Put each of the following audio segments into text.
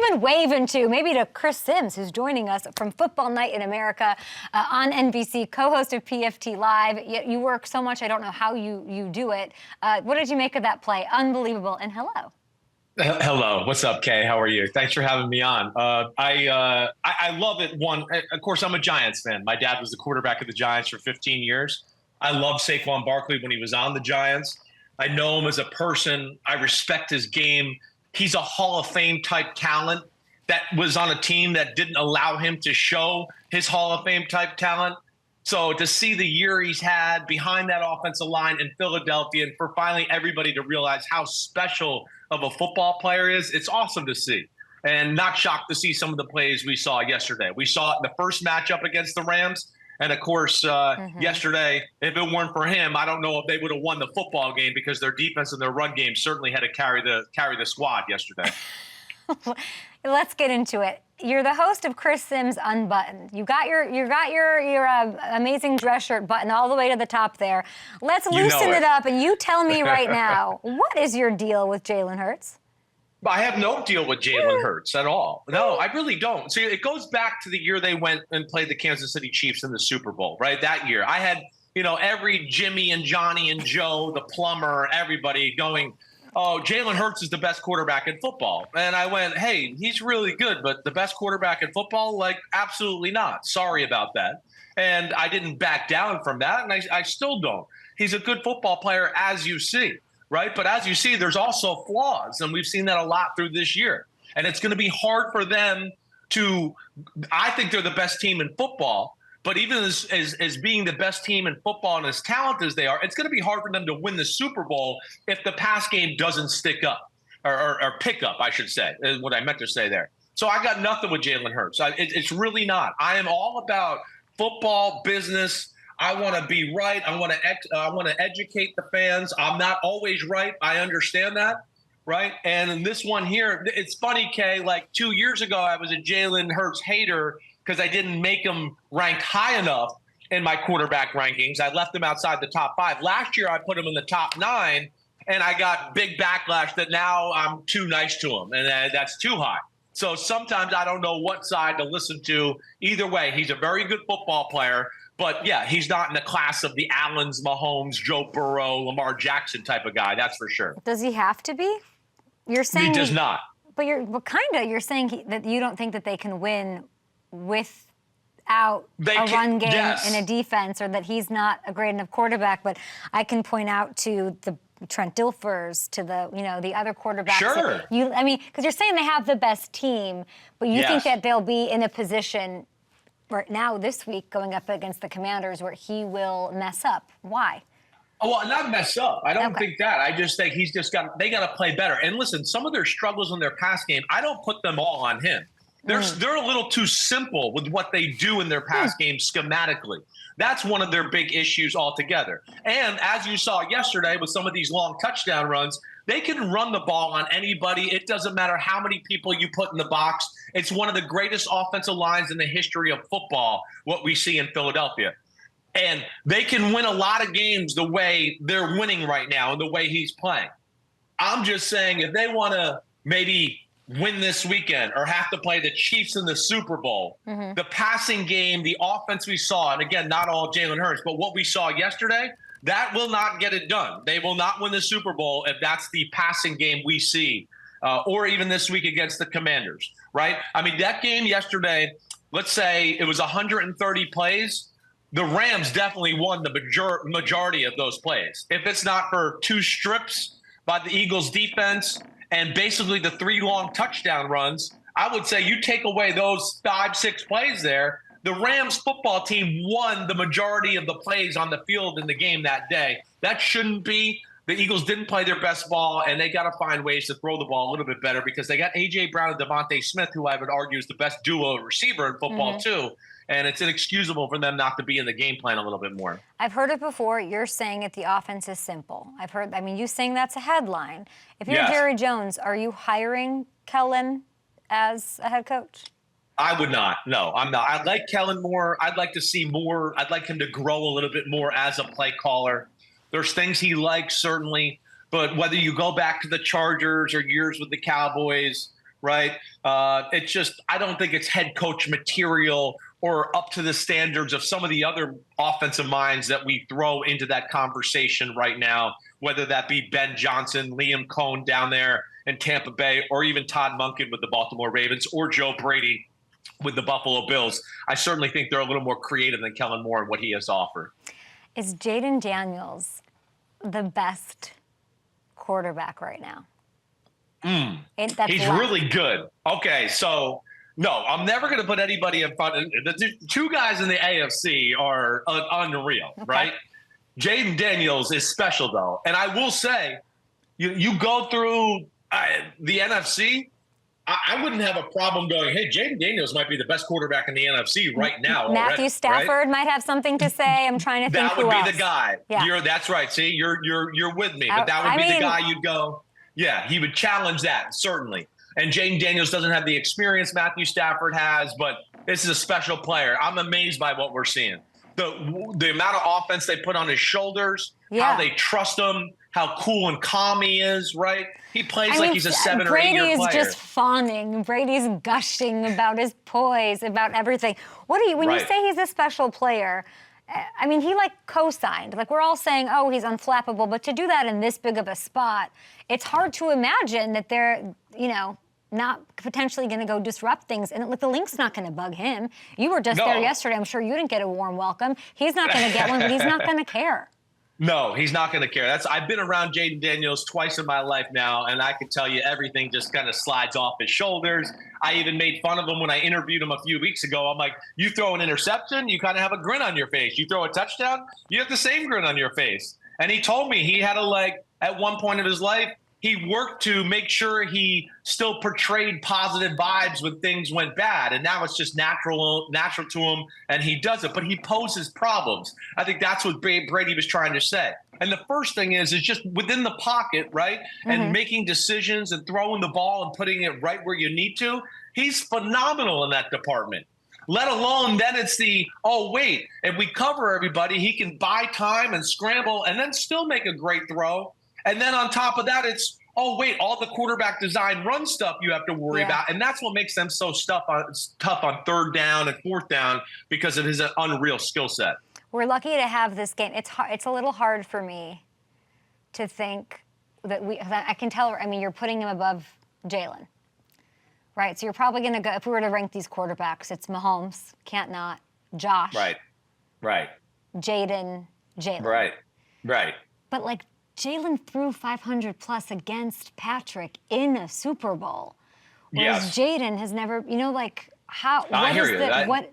been waving to? Maybe to Chris Sims, who's joining us from Football Night in America on NBC, co-host of PFT Live. You work so much, I don't know how you do it. What did you make of that play? Unbelievable. And hello. Hello. What's up, Kay? How are you? Thanks for having me on. I love it. Of course, I'm a Giants fan. My dad was the quarterback of the Giants for 15 years. I loved Saquon Barkley when he was on the Giants. I know him as a person. I respect his game. He's a Hall of Fame type talent that was on a team that didn't allow him to show his Hall of Fame type talent. So to see the year he's had behind that offensive line in Philadelphia, and for finally everybody to realize how special of a football player is, it's awesome to see. And not shocked to see some of the plays we saw yesterday. We saw it in the first matchup against the Rams. And, of course, yesterday, if it weren't for him, I don't know if they would have won the football game, because their defense and their run game certainly had to carry the squad yesterday. Let's get into it. You're the host of Chris Sims Unbuttoned. You got your amazing dress shirt button all the way to the top there. Let's loosen it up, and you tell me right now, what is your deal with Jalen Hurts? I have no deal with Jalen Hurts at all. No, I really don't. See, it goes back to the year they went and played the Kansas City Chiefs in the Super Bowl, right? That year, I had, every Jimmy and Johnny and Joe, the plumber, everybody going, oh, Jalen Hurts is the best quarterback in football. And I went, hey, he's really good, but the best quarterback in football? Like, absolutely not. Sorry about that. And I didn't back down from that, and I still don't. He's a good football player, as you see, right? But as you see, there's also flaws, and we've seen that a lot through this year. And it's going to be hard for them to – I think they're the best team in football. But even as being the best team in football and as talented as they are, it's going to be hard for them to win the Super Bowl if the pass game doesn't stick up or pick up, I should say, is what I meant to say there. So I got nothing with Jalen Hurts. It's really not. I am all about football, business. I want to be right. I want to educate the fans. I'm not always right. I understand that, right? And in this one here, it's funny, Kay, like 2 years ago, I was a Jalen Hurts hater because I didn't make him ranked high enough in my quarterback rankings. I left him outside the top 5. Last year, I put him in the top 9, and I got big backlash that now I'm too nice to him, and that's too high. So sometimes I don't know what side to listen to. Either way, he's a very good football player, but, yeah, he's not in the class of the Allens, Mahomes, Joe Burrow, Lamar Jackson type of guy, that's for sure. Does he have to be? You're saying he does not. But you're saying that you don't think that they can win without a run game and a defense, or that he's not a great enough quarterback. But I can point out to the Trent Dilfers, to the other quarterbacks. Sure. Because you're saying they have the best team, but you think that they'll be in a position right now this week going up against the Commanders where he will mess up. Why? Oh, well, not mess up. I don't think that. I just think they got to play better. And listen, some of their struggles in their pass game, I don't put them all on him. They're a little too simple with what they do in their pass game schematically. That's one of their big issues altogether. And as you saw yesterday with some of these long touchdown runs, they can run the ball on anybody. It doesn't matter how many people you put in the box. It's one of the greatest offensive lines in the history of football, what we see in Philadelphia. And they can win a lot of games the way they're winning right now and the way he's playing. I'm just saying, if they want to maybe win this weekend or have to play the Chiefs in the Super Bowl, the passing game, the offense we saw, and again, not all Jalen Hurts, but what we saw yesterday, that will not get it done. They will not win the Super Bowl if that's the passing game we see, or even this week against the Commanders, right? I mean, that game yesterday, let's say it was 130 plays. The Rams definitely won the majority of those plays. If it's not for 2 strips by the Eagles defense and basically the 3 long touchdown runs, I would say you take away those 5-6 plays there, the Rams football team won the majority of the plays on the field in the game that day. That shouldn't be. The Eagles didn't play their best ball, and they got to find ways to throw the ball a little bit better because they got A.J. Brown and Devontae Smith, who I would argue is the best duo receiver in football too. And it's inexcusable for them not to be in the game plan a little bit more. I've heard it before. You're saying it, the offense is simple. You saying that's a headline. If you're Jerry Jones, are you hiring Kellen as a head coach? I would not. No, I'm not. I like Kellen more. I'd like to see more. I'd like him to grow a little bit more as a play caller. There's things he likes, certainly. But whether you go back to the Chargers or years with the Cowboys, right? It's just, I don't think it's head coach material or up to the standards of some of the other offensive minds that we throw into that conversation right now, whether that be Ben Johnson, Liam Cohn down there in Tampa Bay, or even Todd Monken with the Baltimore Ravens, or Joe Brady with the Buffalo Bills. I certainly think they're a little more creative than Kellen Moore and what he has to offer. Is Jayden Daniels the best quarterback right now? He's really good. Okay, so no, I'm never going to put anybody in front. The two guys in the AFC are unreal, right? Jayden Daniels is special, though. And I will say, you go through the NFC, I wouldn't have a problem going, hey, Jayden Daniels might be the best quarterback in the NFC right now. Matthew Stafford might have something to say. I'm trying to think who else. That would be the guy. Yeah. That's right. See, you're with me. But that would be the guy you'd go, yeah, he would challenge that, certainly. And Jayden Daniels doesn't have the experience Matthew Stafford has, but this is a special player. I'm amazed by what we're seeing. The amount of offense they put on his shoulders, how they trust him, how cool and calm he is, right? He plays like he's a 7 or 8 year player. Brady is just fawning. Brady's gushing about his poise, about everything. When you say he's a special player, I mean, he co-signed. We're all saying, oh, he's unflappable, but to do that in this big of a spot, it's hard to imagine that they're, not potentially going to go disrupt things. And the link's not going to bug him. You were just there yesterday. I'm sure you didn't get a warm welcome. He's not going to get one, but he's not going to care. No, he's not going to care. I've been around Jayden Daniels twice in my life now, and I can tell you everything just kind of slides off his shoulders. I even made fun of him when I interviewed him a few weeks ago. I'm like, you throw an interception, you kind of have a grin on your face. You throw a touchdown, you have the same grin on your face. And he told me he had at one point of his life, he worked to make sure he still portrayed positive vibes when things went bad. And now it's just natural to him, and he does it. But he poses problems. I think that's what Brady was trying to say. And the first thing is just within the pocket, right? And making decisions and throwing the ball and putting it right where you need to. He's phenomenal in that department. Let alone then it's if we cover everybody, he can buy time and scramble and then still make a great throw. And then on top of that, it's, all the quarterback design run stuff you have to worry about. And that's what makes them so tough on third down and fourth down because of his unreal skill set. We're lucky to have this game. It's a little hard for me to think that I can tell, you're putting him above Jalen, right? So you're probably going to go, if we were to rank these quarterbacks, it's Mahomes, can't not, Josh. Right. Jayden. Right. But Jalen threw 500 plus against Patrick in a Super Bowl. Whereas Jayden has never, how, what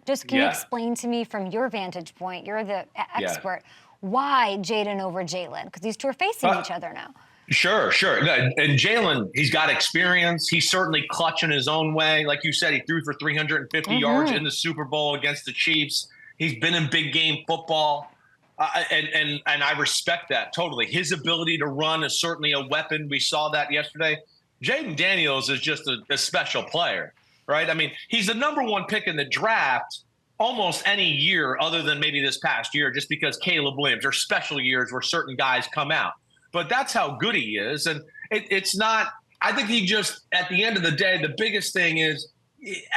is the, can you explain to me from your vantage point, you're the expert, why Jayden over Jalen? Because these two are facing each other now. Sure. And Jalen, he's got experience. He's certainly clutch in his own way. Like you said, he threw for 350 yards in the Super Bowl against the Chiefs. He's been in big game football. And I respect that totally. His ability to run is certainly a weapon. We saw that yesterday. Jayden Daniels is just a special player, right? He's the number 1 pick in the draft almost any year other than maybe this past year, just because Caleb Williams. There's special years where certain guys come out. But that's how good he is. And it's not – I think he just – at the end of the day, the biggest thing is –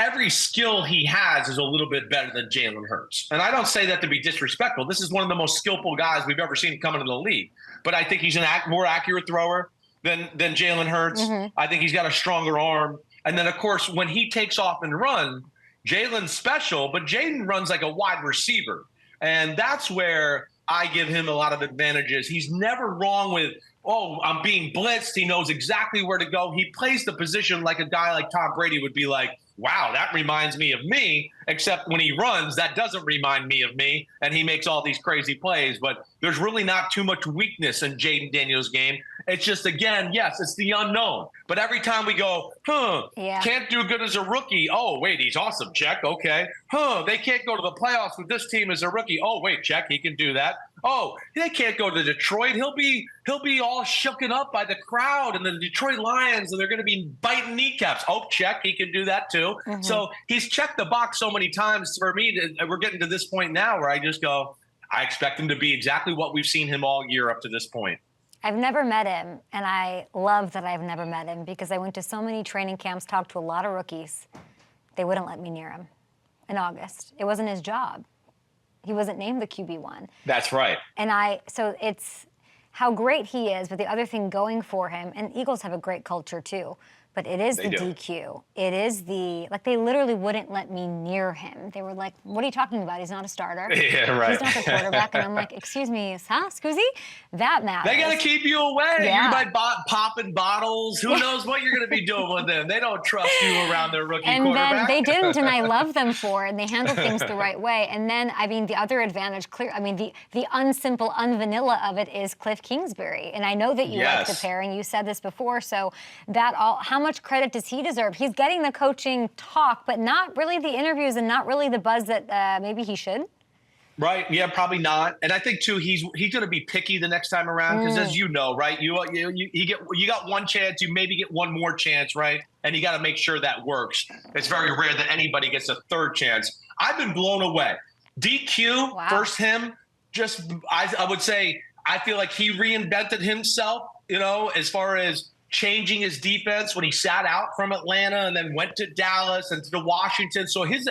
every skill he has is a little bit better than Jalen Hurts. And I don't say that to be disrespectful. This is one of the most skillful guys we've ever seen come into the league. But I think he's a more accurate thrower than Jalen Hurts. I think he's got a stronger arm. And then, of course, when he takes off and run, Jalen's special, but Jayden runs like a wide receiver. And that's where I give him a lot of advantages. He's never wrong with, I'm being blitzed. He knows exactly where to go. He plays the position like a guy like Tom Brady would be like, wow, that reminds me of me, except when he runs, that doesn't remind me of me, and he makes all these crazy plays. But there's really not too much weakness in Jayden Daniels' game. It's just, again, yes, it's the unknown. But every time we go, can't do good as a rookie. Oh, wait, he's awesome. Check, okay. They can't go to the playoffs with this team as a rookie. Oh, wait, check, he can do that. Oh, they can't go to Detroit. He'll be all shooken up by the crowd and the Detroit Lions, and they're going to be biting kneecaps. Oh, check, he can do that too. So he's checked the box so many times for me. We're getting to this point now where I just go, I expect him to be exactly what we've seen him all year up to this point. I've never met him, and I love that I've never met him because I went to so many training camps, talked to a lot of rookies. They wouldn't let me near him in August. It wasn't his job. He wasn't named the QB1. That's right. And so it's how great he is, but the other thing going for him, and Eagles have a great culture too, but it is the DQ. It is they literally wouldn't let me near him. They were like, what are you talking about? He's not a starter. Yeah, right. He's not the quarterback. And I'm like, excuse me, Scusi? That matters. They got to keep you away. Yeah. You might popping bottles. Who knows what you're going to be doing with them? They don't trust you around their rookie quarterback. And then they didn't, and I love them for it, and they handled things the right way. And then, the other advantage, the unsimple, unvanilla of it is Cliff Kingsbury. And I know that you like the pairing. You said this before, so how much credit does he deserve? He's getting the coaching talk, but not really the interviews and not really the buzz that maybe he should. Right. Yeah, probably not. And I think too, he's going to be picky the next time around because, as you know, right, you got one chance, you maybe get one more chance, right? And you got to make sure that works. It's very rare that anybody gets a third chance. I've been blown away. DQ, first him. I would say I feel like he reinvented himself. As far as changing his defense when he sat out from Atlanta and then went to Dallas and to Washington. So his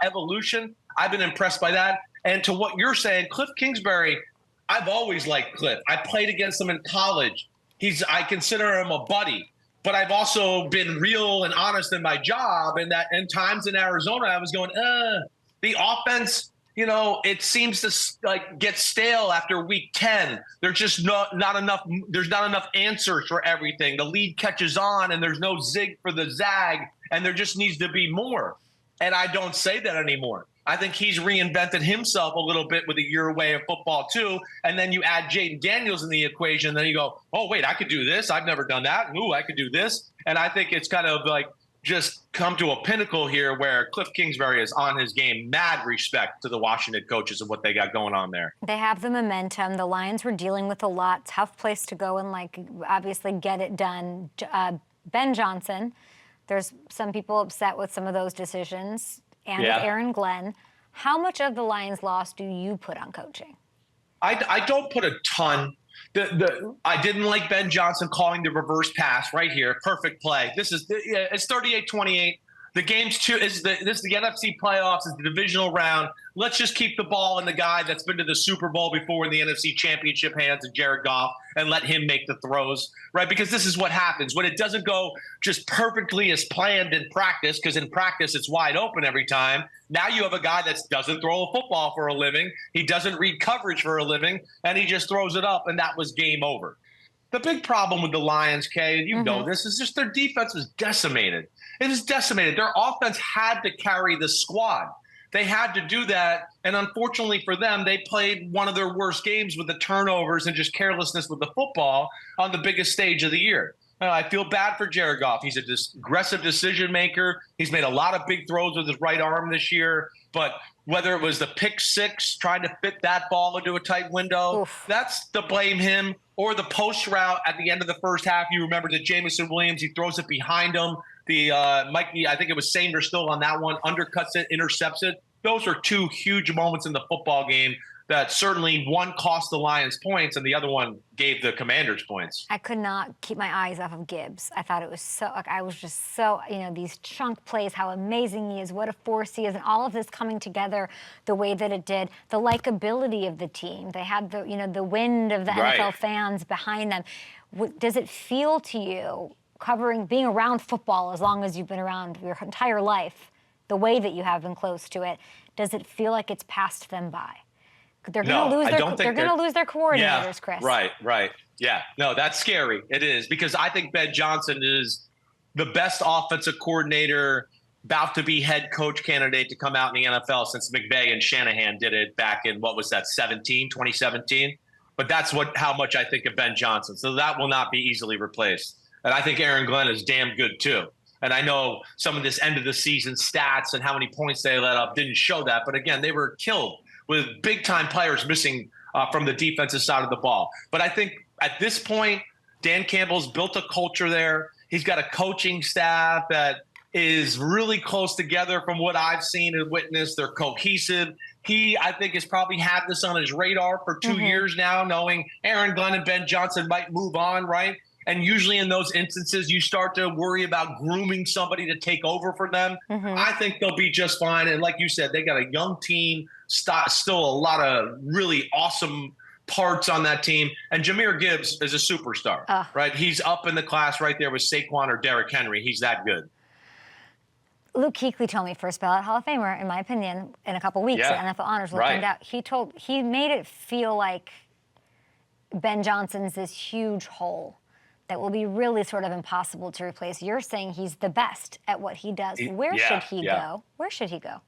evolution, I've been impressed by that. And to what you're saying, Cliff Kingsbury, I've always liked Cliff. I played against him in college. I consider him a buddy. But I've also been real and honest in my job. And that in times in Arizona, I was going, the offense, it seems to get stale after week 10. There's just not enough. There's not enough answers for everything. The lead catches on, and there's no zig for the zag, and there just needs to be more. And I don't say that anymore. I think he's reinvented himself a little bit with a year away of football too. And then you add Jayden Daniels in the equation, and then you go, oh wait, I could do this. I've never done that. Ooh, I could do this. And I think it's kind of like just come to a pinnacle here where Cliff Kingsbury is on his game. Mad respect to the Washington coaches and what they got going on there. They have the momentum. The Lions were dealing with a lot. Tough place to go and obviously get it done. Ben Johnson, there's some people upset with some of those decisions. And with Aaron Glenn, how much of the Lions' loss do you put on coaching? I don't put a ton. I didn't like Ben Johnson calling the reverse pass right here. Perfect play. It's 38-28. The game's this is the NFC playoffs. Is the divisional round. Let's just keep the ball in the guy that's been to the Super Bowl before in the NFC Championship hands of Jared Goff and let him make the throws, right? Because this is what happens when it doesn't go just perfectly as planned in practice, because in practice it's wide open every time. Now you have a guy that doesn't throw a football for a living. He doesn't read coverage for a living, and he just throws it up, and that was game over. The big problem with the Lions, Kay, and you know this, is just their defense was decimated. It was decimated. Their offense had to carry the squad. They had to do that, and unfortunately for them, they played one of their worst games with the turnovers and just carelessness with the football on the biggest stage of the year. I feel bad for Jared Goff. He's an aggressive decision maker. He's made a lot of big throws with his right arm this year, but whether it was the pick six, trying to fit that ball into a tight window, that's to blame him, or the post route at the end of the first half. You remember that Jamison Williams, he throws it behind him. I think it was Sanders still on that one, undercuts it, intercepts it. Those are two huge moments in the football game that certainly one cost the Lions points and the other one gave the Commanders points. I could not keep my eyes off of Gibbs. I thought it was so, I was just so, these chunk plays, how amazing he is, what a force he is, and all of this coming together the way that it did. The likability of the team. They had the wind of the NFL fans behind them. Does it feel to you, being around football as long as you've been around your entire life, the way that you have been close to it, does it feel like it's passed them by? They're going to lose their coordinators, Chris. Right. Yeah. No, that's scary. It is, because I think Ben Johnson is the best offensive coordinator, about to be head coach candidate to come out in the NFL since McVay and Shanahan did it back in, 2017. But that's how much I think of Ben Johnson. So that will not be easily replaced. And I think Aaron Glenn is damn good too. And I know some of this end of the season stats and how many points they let up didn't show that. But again, they were killed with big-time players missing from the defensive side of the ball. But I think at this point, Dan Campbell's built a culture there. He's got a coaching staff that is really close together from what I've seen and witnessed. They're cohesive. He, I think, has probably had this on his radar for 2 years now, knowing Aaron Glenn and Ben Johnson might move on, right? And usually in those instances, you start to worry about grooming somebody to take over for them. I think they'll be just fine. And like you said, they got a young team, still a lot of really awesome parts on that team. And Jahmyr Gibbs is a superstar, right? He's up in the class right there with Saquon or Derrick Henry. He's that good. Luke Kuechly told me, first ballot Hall of Famer, in my opinion, in a couple weeks at NFL Honors will find out. He made it feel like Ben Johnson's this huge hole that will be really sort of impossible to replace. You're saying he's the best at what he does. Where should he go? Where should he go?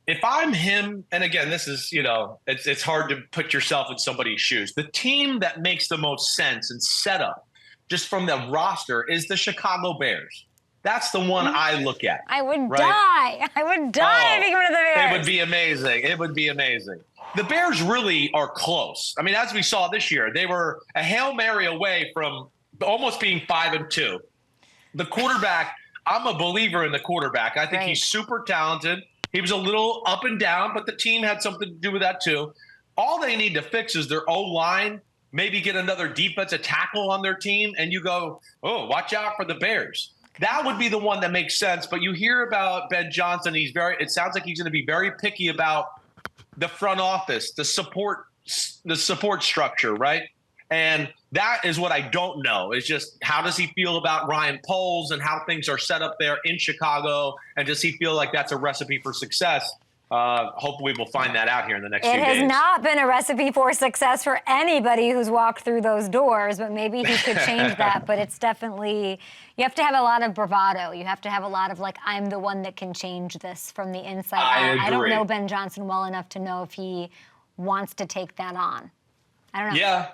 If I'm him, and again, this is, it's hard to put yourself in somebody's shoes. The team that makes the most sense and setup just from the roster is the Chicago Bears. That's the one I look at. I would die. I would die if he went to the Bears. It would be amazing. It would be amazing. The Bears really are close. I mean, as we saw this year, they were a Hail Mary away from almost being 5-2. The quarterback, I'm a believer in the quarterback. I think he's super talented. He was a little up and down, but the team had something to do with that too. All they need to fix is their O-line, maybe get another defensive tackle on their team, and you go, oh, watch out for the Bears. That would be the one that makes sense. But you hear about Ben Johnson. It sounds like he's going to be very picky about the front office, the support structure, right? And that is what I don't know. Is just how does he feel about Ryan Poles and how things are set up there in Chicago? And does he feel like that's a recipe for success? Hopefully we'll find that out here in the next few days. It has not been a recipe for success for anybody who's walked through those doors, but maybe he could change that. But it's definitely, you have to have a lot of bravado. You have to have a lot of I'm the one that can change this from the inside out. I don't know Ben Johnson well enough to know if he wants to take that on. I don't know. Yeah.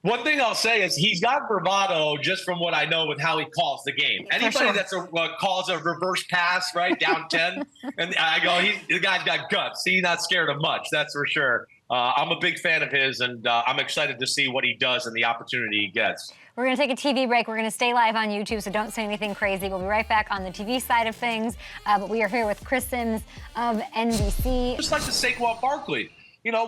One thing I'll say is he's got bravado just from what I know with how he calls the game. Anybody that's calls a reverse pass, right, down 10, and I go, the guy's got guts. He's not scared of much, that's for sure. I'm a big fan of his, and I'm excited to see what he does and the opportunity he gets. We're going to take a TV break. We're going to stay live on YouTube, so don't say anything crazy. We'll be right back on the TV side of things. But we are here with Chris Sims of NBC. Just like the Saquon Barkley.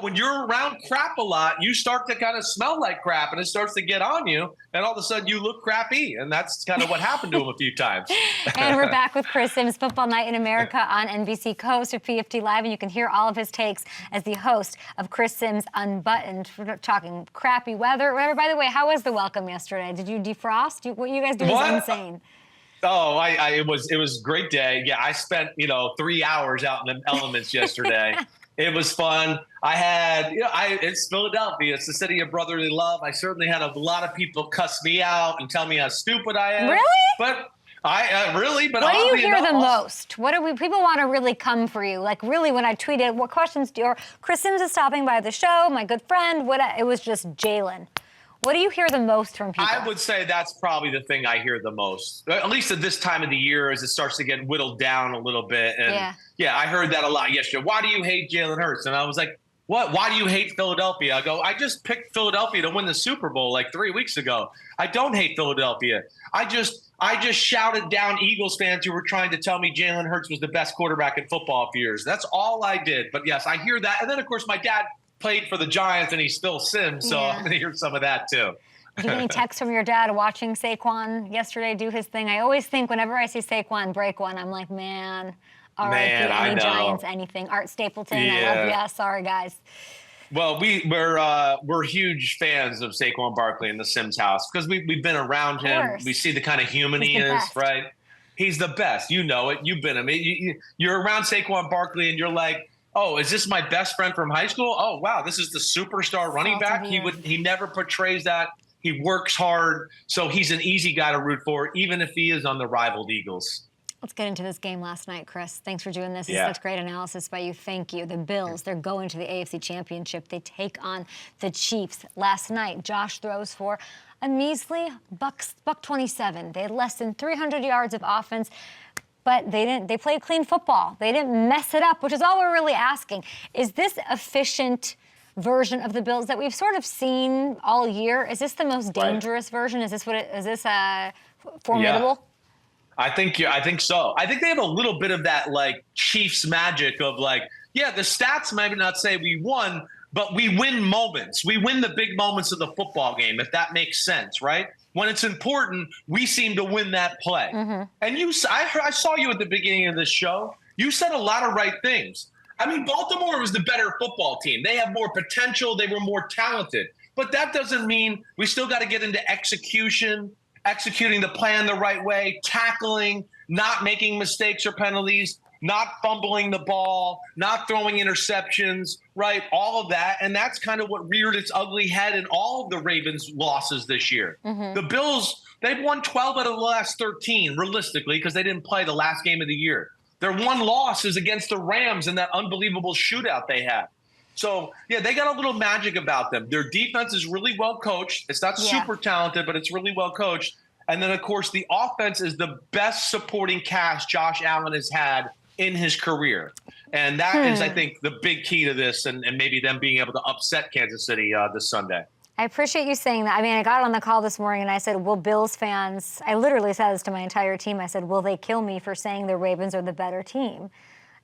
When you're around crap a lot, you start to kind of smell like crap, and it starts to get on you, and all of a sudden you look crappy, and that's kind of what happened to him a few times. And we're back with Chris Sims, Football Night in America on NBC, co-host of PFT Live, and you can hear all of his takes as the host of Chris Sims Unbuttoned. We're talking crappy weather. By the way, how was the welcome yesterday? Did you defrost? What you guys do is insane. Oh, it was a great day. Yeah, I spent 3 hours out in the elements yesterday. It was fun. I had, it's Philadelphia. It's the city of brotherly love. I certainly had a lot of people cuss me out and tell me how stupid I am. Really? But really, but what do you hear the most? What do people want to really come for you? Like really, when I tweeted, what questions or Chris Sims is stopping by the show, my good friend. It was just Jalen. What do you hear the most from people? I would say that's probably the thing I hear the most, at least at this time of the year, as it starts to get whittled down a little bit. And yeah, I heard that a lot yesterday. Why do you hate Jalen Hurts? And I was like, what? Why do you hate Philadelphia? I go, I just picked Philadelphia to win the Super Bowl like 3 weeks ago. I don't hate Philadelphia. I just shouted down Eagles fans who were trying to tell me Jalen Hurts was the best quarterback in football for years. That's all I did. But yes, I hear that. And then of course my dad played for the Giants and he's still Sims, so I'm going to hear some of that too. Did you get any texts from your dad watching Saquon yesterday do his thing? I always think whenever I see Saquon break one, I'm like, man, all right, any Giants, anything. Art Stapleton, I love ya. Sorry, guys. Well, we're huge fans of Saquon Barkley in the Sims house because we've been around him. We see the kind of human he is, right? He's the best. You know it. You've been him. You're around Saquon Barkley and you're like, oh, is this my best friend from high school? Oh, wow, this is the superstar running back. He never portrays that. He works hard, so he's an easy guy to root for, even if he is on the rivaled Eagles. Let's get into this game last night, Chris. Thanks for doing this. Such great analysis by you. Thank you. The Bills, they're going to the AFC Championship. They take on the Chiefs. Last night, Josh throws for a measly buck 27. They had less than 300 yards of offense. But they played clean football. They didn't mess it up, which is all we're really asking. Is this efficient version of the Bills that we've sort of seen all year? Is this the most dangerous version? Is this formidable? I think so. I think they have a little bit of that like Chiefs magic of like, yeah, the stats maybe not say we won, but we win moments. We win the big moments of the football game, if that makes sense, right? When it's important, we seem to win that play. Mm-hmm. And I saw you at the beginning of this show. You said a lot of right things. I mean, Baltimore was the better football team. They have more potential. They were more talented. But that doesn't mean we still got to get into executing the plan the right way, tackling, not making mistakes or penalties, not fumbling the ball, not throwing interceptions, right? All of that. And that's kind of what reared its ugly head in all of the Ravens' losses this year. Mm-hmm. The Bills, they've won 12 out of the last 13, realistically, because they didn't play the last game of the year. Their one loss is against the Rams in that unbelievable shootout they had. So, yeah, they got a little magic about them. Their defense is really well coached. It's not super talented, but it's really well coached. And then, of course, the offense is the best supporting cast Josh Allen has had in his career. And that is, I think, the big key to this and maybe them being able to upset Kansas City this Sunday. I appreciate you saying that. I mean, I got on the call this morning and I said, will Bills fans, I literally said this to my entire team. I said, will they kill me for saying the Ravens are the better team?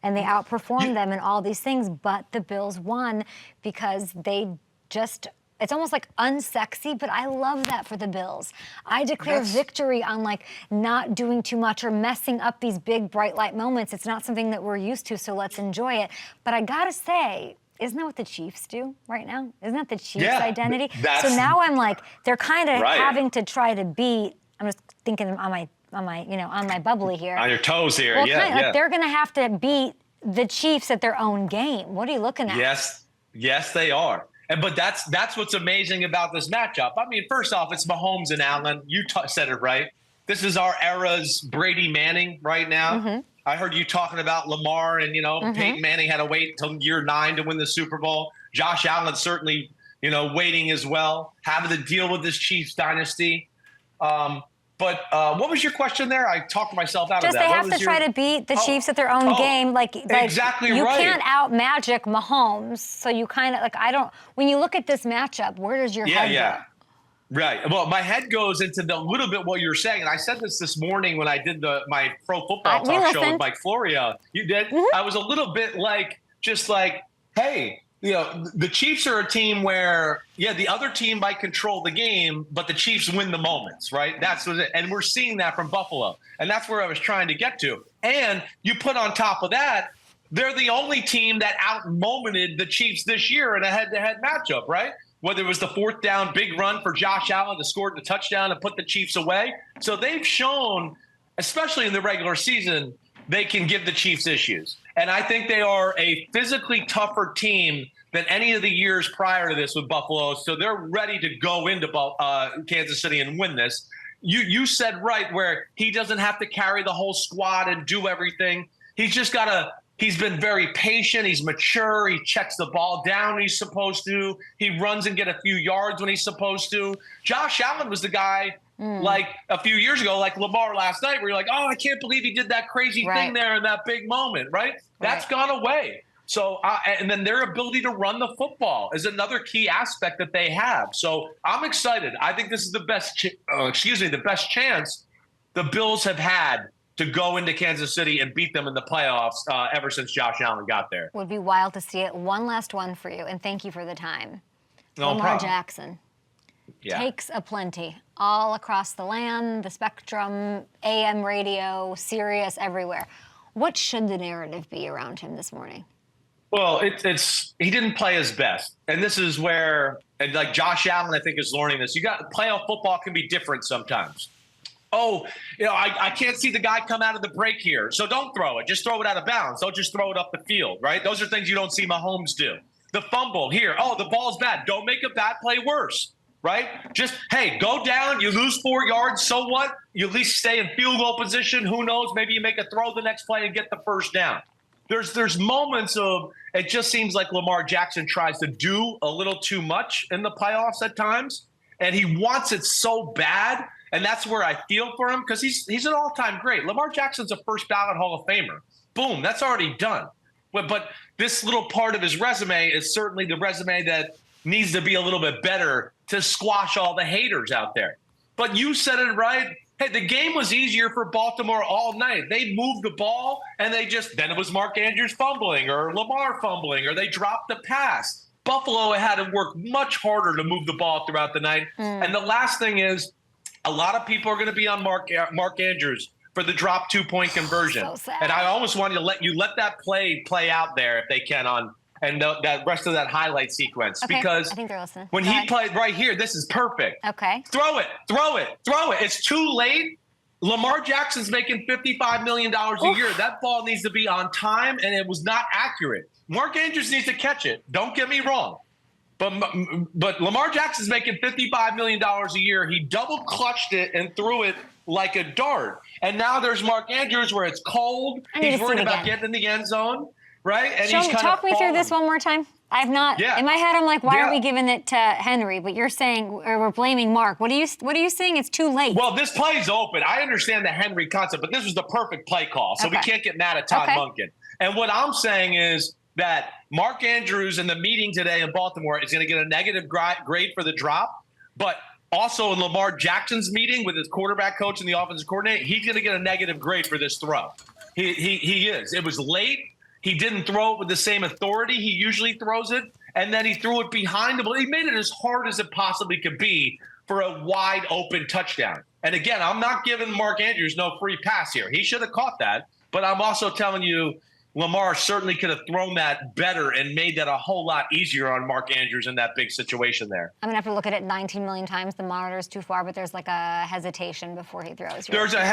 And they outperformed them in all these things, but the Bills won because they just, it's almost like unsexy, but I love that for the Bills. I declare victory on like not doing too much or messing up these big bright light moments. It's not something that we're used to, so let's enjoy it. But I gotta say, isn't that what the Chiefs do right now? Isn't that the Chiefs' identity? So now I'm like, they're kind of having to try to beat, I'm just thinking on my bubbly here. On your toes here, well, like they're gonna have to beat the Chiefs at their own game. What are you looking at? Yes, they are. But that's what's amazing about this matchup. I mean, first off, it's Mahomes and Allen. You said it right. This is our era's Brady Manning right now. Mm-hmm. I heard you talking about Lamar and, Peyton Manning had to wait until year 9 to win the Super Bowl. Josh Allen certainly, waiting as well, having to deal with this Chiefs dynasty. But what was your question there? I talked myself out of that. Just they have to try to beat the Chiefs at their own game. Like exactly you right. can't out-magic Mahomes. So you kind of, when you look at this matchup, where does your head go? Right. Well, my head goes into the little bit what you're saying. And I said this morning when I did my pro football talk show with Mike Florio. You did? Mm-hmm. I was a little bit hey, the Chiefs are a team where, the other team might control the game, but the Chiefs win the moments, right? That's what it. And we're seeing that from Buffalo. And that's where I was trying to get to. And you put on top of that, they're the only team that out-momented the Chiefs this year in a head-to-head matchup, right? Whether it was the 4th down big run for Josh Allen to score the touchdown and put the Chiefs away. So they've shown, especially in the regular season, they can give the Chiefs issues. And I think they are a physically tougher team than any of the years prior to this with Buffalo. So they're ready to go into Kansas City and win this. You said right where he doesn't have to carry the whole squad and do everything. He's just got to – he's been very patient. He's mature. He checks the ball down when he's supposed to. He runs and get a few yards when he's supposed to. Josh Allen was the guy like a few years ago, like Lamar last night, where you're like, oh, I can't believe he did that crazy thing there in that big moment, right? That's gone away. So, and then their ability to run the football is another key aspect that they have. So I'm excited. I think this is the best chance the Bills have had to go into Kansas City and beat them in the playoffs ever since Josh Allen got there. Would be wild to see it. One last one for you, and thank you for the time. Lamar Jackson takes aplenty all across the land, the spectrum, AM radio, Sirius, everywhere. What should the narrative be around him this morning? Well, it's he didn't play his best, and this is where, and like Josh Allen, I think is learning this. Playoff football can be different sometimes. Oh, I can't see the guy come out of the break here, so don't throw it. Just throw it out of bounds. Don't just throw it up the field, right? Those are things you don't see Mahomes do. The fumble here. Oh, the ball's bad. Don't make a bad play worse, right? Just, hey, go down. You lose 4 yards. So what? You at least stay in field goal position. Who knows? Maybe you make a throw the next play and get the first down. There's moments of it just seems like Lamar Jackson tries to do a little too much in the playoffs at times, and he wants it so bad. And that's where I feel for him because he's an all-time great. Lamar Jackson's a first-ballot Hall of Famer. Boom, that's already done. But this little part of his resume is certainly the resume that needs to be a little bit better to squash all the haters out there. But you said it right. Hey, the game was easier for Baltimore all night. They moved the ball, and then it was Mark Andrews fumbling or Lamar fumbling, or they dropped the pass. Buffalo had to work much harder to move the ball throughout the night. And the last thing is, a lot of people are going to be on Mark Andrews for the drop 2-point conversion. So sad. And I almost wanted to let that play out there if they can that rest of that highlight sequence. Okay, because I think they're listening. When he played right here, this is perfect. Okay. Throw it. It's too late. Lamar Jackson's making $55 million a year. That ball needs to be on time, and it was not accurate. Mark Andrews needs to catch it. Don't get me wrong. But Lamar Jackson's making $55 million a year. He double clutched it and threw it like a dart. And now there's Mark Andrews where it's cold. He's worried about getting in the end zone, right? And talk me through this one more time. I've not. Yeah. In my head, I'm like, why are we giving it to Henry? But you're saying, or we're blaming Mark. What are you saying? It's too late. Well, this play's open. I understand the Henry concept, but this was the perfect play call, so we can't get mad at Todd Monken. And what I'm saying is that Mark Andrews in the meeting today in Baltimore is going to get a negative grade for the drop, but also in Lamar Jackson's meeting with his quarterback coach and the offensive coordinator, he's going to get a negative grade for this throw. He is. It was late. He didn't throw it with the same authority he usually throws it, and then he threw it behind him. He made it as hard as it possibly could be for a wide open touchdown. And again, I'm not giving Mark Andrews no free pass here. He should have caught that, but I'm also telling you Lamar certainly could have thrown that better and made that a whole lot easier on Mark Andrews in that big situation there. I'm going to have to look at it 19 million times. The monitor's too far, but there's like a hesitation before he throws.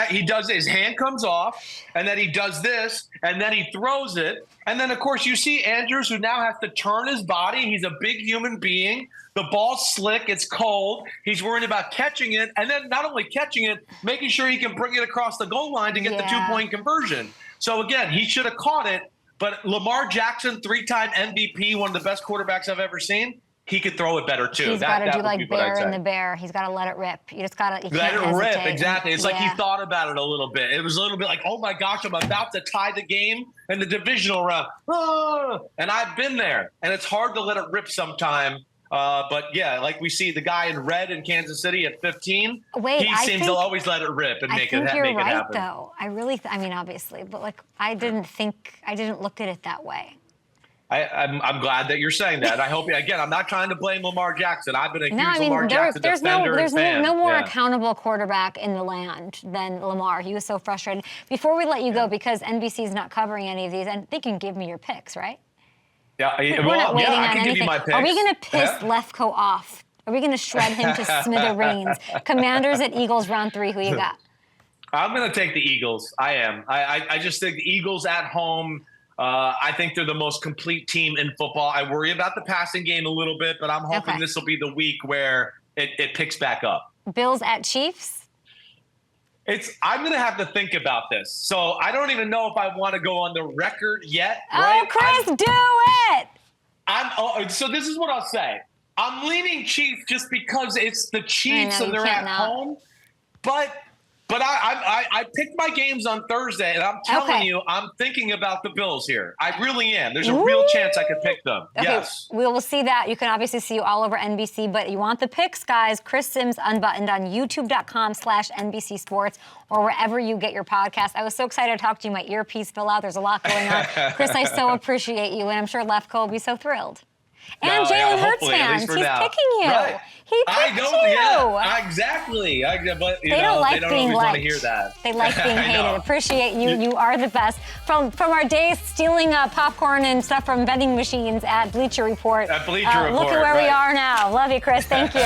He does, his hand comes off, and then he does this, and then he throws it. And then, of course, you see Andrews, who now has to turn his body. He's a big human being. The ball's slick. It's cold. He's worried about catching it, and then not only catching it, making sure he can bring it across the goal line to get the 2-point conversion. So, again, he should have caught it, but Lamar Jackson, 3-time MVP, one of the best quarterbacks I've ever seen, he could throw it better, too. He's got to do like Bear in the Bear. He's got to let it rip. You just got to let it rip, exactly. It's like he thought about it a little bit. It was a little bit like, oh, my gosh, I'm about to tie the game in the divisional round. And I've been there, and it's hard to let it rip sometime. But, yeah, like we see the guy in red in Kansas City at 15, he seems to always let it rip and make it happen. I think you're right, though. I really, I mean, obviously, but, like, I didn't look at it that way. I'm glad that you're saying that. I hope, again, I'm not trying to blame Lamar Jackson. I've been a huge Lamar Jackson defender and fan. No more accountable quarterback in the land than Lamar. He was so frustrated. Before we let you go, because NBC's not covering any of these, and they can give me your picks, right? Yeah, I can give you my picks. Are we going to piss Lefko off? Are we going to shred him to smithereens? Commanders at Eagles, round 3. Who you got? I'm going to take the Eagles. I am. I just think the Eagles at home, I think they're the most complete team in football. I worry about the passing game a little bit, but I'm hoping this will be the week where it picks back up. Bills at Chiefs? I'm going to have to think about this. So I don't even know if I want to go on the record yet. Right? Oh, Chris, do it! So this is what I'll say. I'm leaning Chiefs just because it's the Chiefs and they're at home. But I picked my games on Thursday, and I'm telling you, I'm thinking about the Bills here. I really am. There's a real chance I could pick them. Okay. Yes. We will see that. You can obviously see you all over NBC, but you want the picks, guys. Chris Sims Unbuttoned on youtube.com/NBC Sports or wherever you get your podcast. I was so excited to talk to you. My earpiece fell out. There's a lot going on. Chris, I so appreciate you, and I'm sure Lefko will be so thrilled. And Jalen Hurts fans, he's picking you. Right. He picked you. Yeah, exactly. But they don't being always want to hear that. They like being hated. Appreciate you. You are the best. From our days stealing popcorn and stuff from vending machines at Bleacher Report. At Bleacher Report. Look at where we are now. Love you, Chris. Thank you.